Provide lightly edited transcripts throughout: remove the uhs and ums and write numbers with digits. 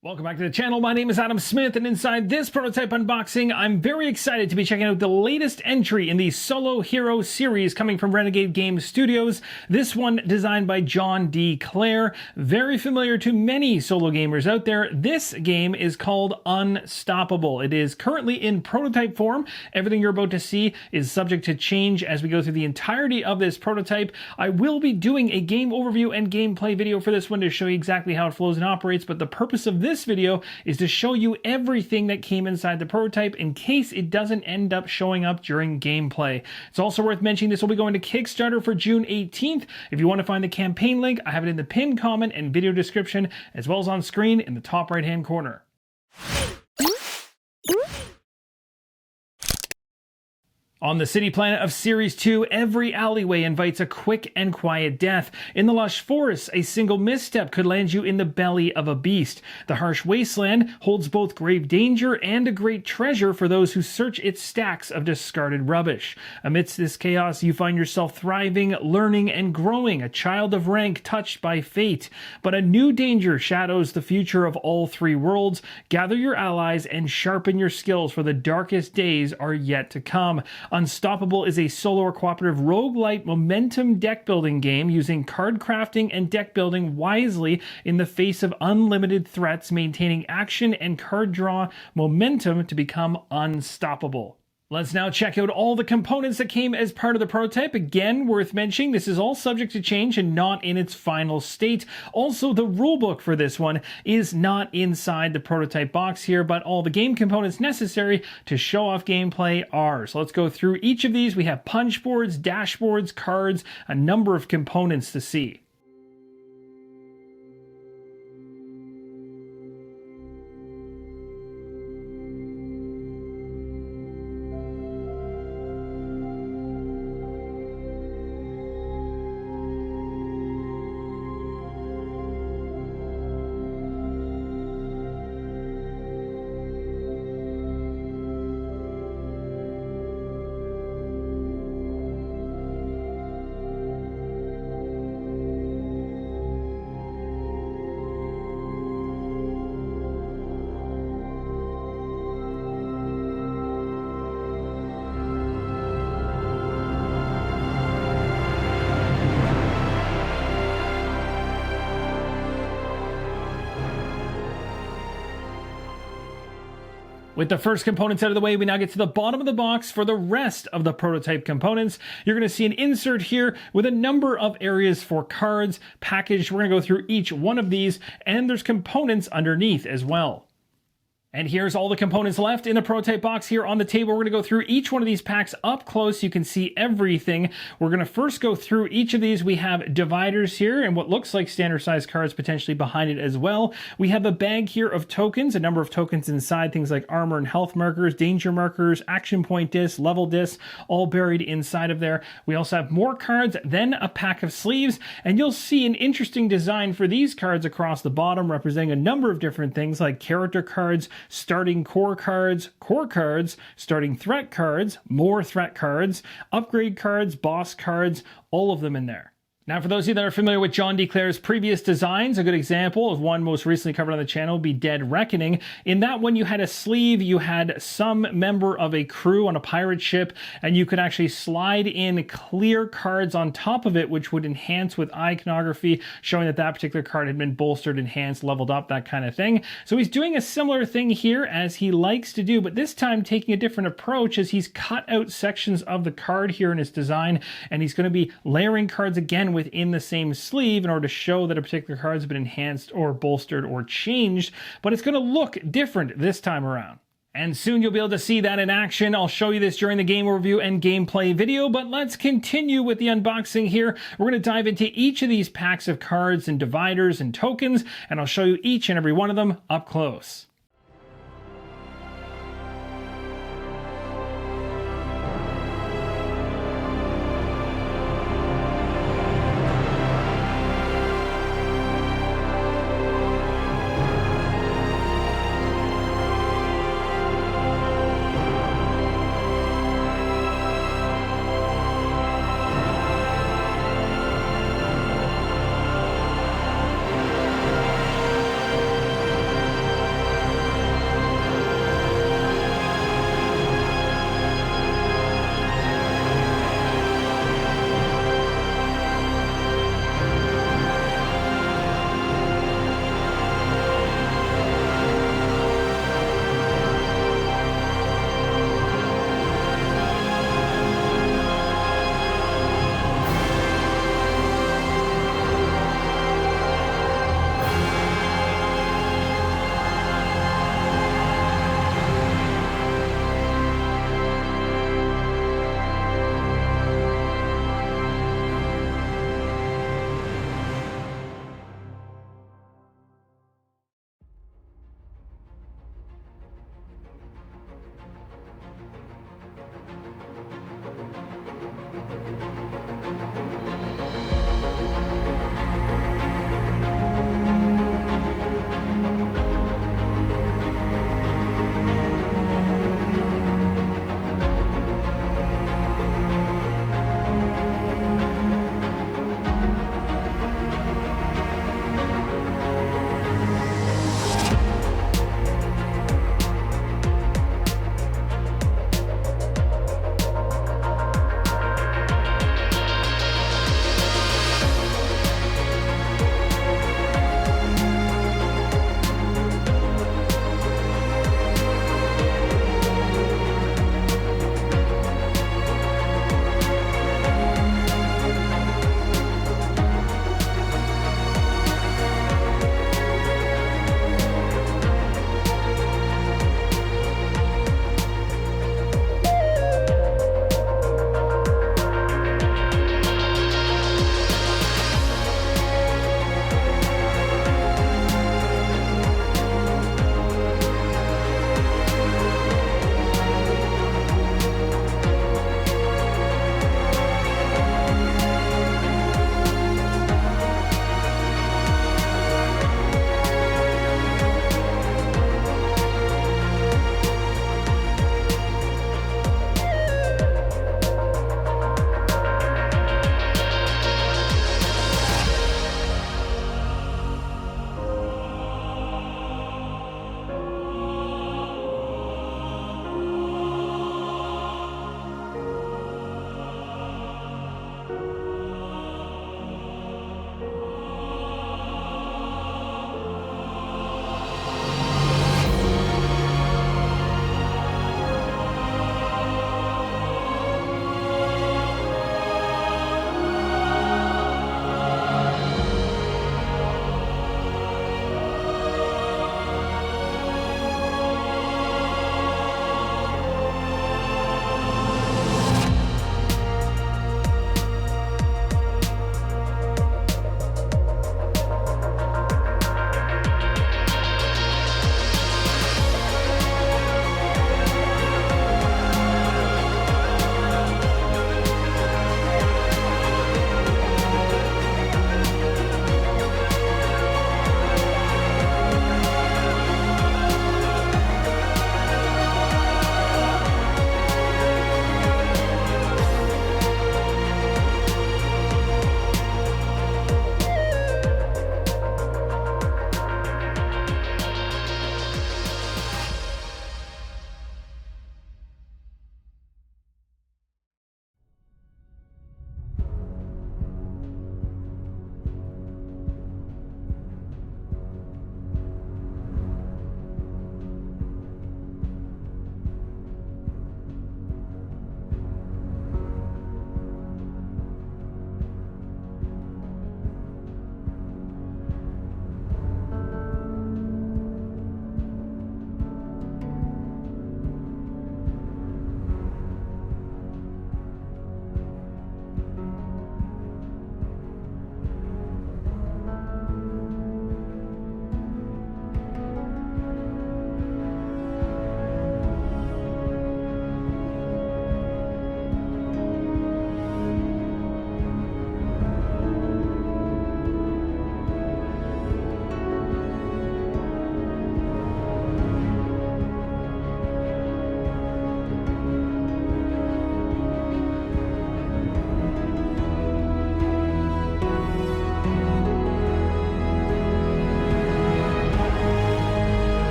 Welcome back to the channel. My name is Adam Smith, and inside this prototype unboxing, I'm very excited to be checking out the latest entry in the Solo Hero series coming from Renegade Games Studios. This one designed by John D. Clare, very familiar to many solo gamers out there. This game is called Unstoppable. It is currently in prototype form. Everything you're about to see is subject to change as we go through the entirety of this prototype. I will be doing a game overview and gameplay video for this one to show you exactly how it flows and operates, but the purpose of this video is to show you everything that came inside the prototype in case it doesn't end up showing up during gameplay. It's also worth mentioning this will be going to Kickstarter for June 18th. If you want to find the campaign link, I have it in the pinned comment and video description, as well as on screen in the top right hand corner. On the city planet of Series 2, every alleyway invites a quick and quiet death. In the lush forests, a single misstep could land you in the belly of a beast. The harsh wasteland holds both grave danger and a great treasure for those who search its stacks of discarded rubbish. Amidst this chaos, you find yourself thriving, learning, and growing, a child of rank touched by fate. But a new danger shadows the future of all three worlds. Gather your allies and sharpen your skills, for the darkest days are yet to come. Unstoppable is a solo or cooperative roguelite momentum deck building game using card crafting and deck building wisely in the face of unlimited threats, maintaining action and card draw momentum to become unstoppable. Let's now check out all the components that came as part of the prototype. Again, worth mentioning, this is all subject to change and not in its final state. Also, the rulebook for this one is not inside the prototype box here, but all the game components necessary to show off gameplay are. So let's go through each of these. We have punchboards, dashboards, cards, a number of components to see. With the first components out of the way, we now get to the bottom of the box for the rest of the prototype components. You're going to see an insert here with a number of areas for cards packaged. We're going to go through each one of these, and there's components underneath as well. And here's all the components left in the prototype box here on the table. We're going to go through each one of these packs up close so you can see everything. We're going to first go through each of these. We have dividers here and what looks like standard size cards potentially behind it as well. We have a bag here of tokens, a number of tokens inside, things like armor and health markers, danger markers, action point discs, level discs, all buried inside of there. We also have more cards, then a pack of sleeves, and you'll see an interesting design for these cards across the bottom representing a number of different things like character cards, starting core cards, starting threat cards, more threat cards, upgrade cards, boss cards, all of them in there. Now, for those of you that are familiar with John D. Clare's previous designs, a good example of one most recently covered on the channel would be Dead Reckoning. In that one, you had a sleeve, you had some member of a crew on a pirate ship, and you could actually slide in clear cards on top of it, which would enhance with iconography, showing that that particular card had been bolstered, enhanced, leveled up, that kind of thing. So he's doing a similar thing here as he likes to do, but this time taking a different approach as he's cut out sections of the card here in his design, and he's going to be layering cards again within the same sleeve in order to show that a particular card has been enhanced or bolstered or changed, but it's going to look different this time around. And soon you'll be able to see that in action. I'll show you this during the game review and gameplay video, but let's continue with the unboxing here. We're going to dive into each of these packs of cards and dividers and tokens, and I'll show you each and every one of them up close.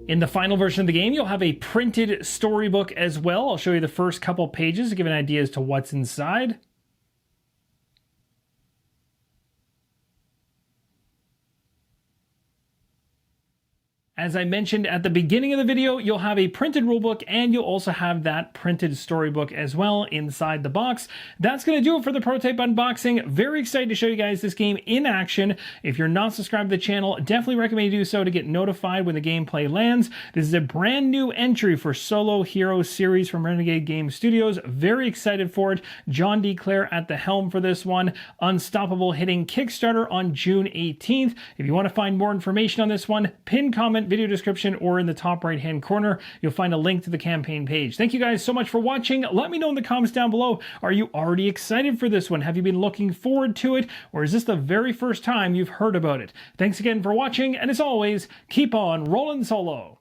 In the final version of the game, you'll have a printed storybook as well. I'll show you the first couple pages to give an idea as to what's inside. As I mentioned at the beginning of the video, you'll have a printed rulebook and you'll also have that printed storybook as well inside the box. That's going to do it for the prototype unboxing. Very excited to show you guys this game in action. If you're not subscribed to the channel, definitely recommend you do so to get notified when the gameplay lands. This is a brand new entry for Solo Hero series from Renegade Game Studios. Very excited for it. John D. Clare at the helm for this one. Unstoppable hitting Kickstarter on June 18th. If you want to find more information on this one, pin comment video description or in the top right hand corner, you'll find a link to the campaign page. Thank you guys so much for watching. Let me know in the comments down below, are you already excited for this one? Have you been looking forward to it? Or is this the very first time you've heard about it? Thanks again for watching, and as always, keep on rolling solo.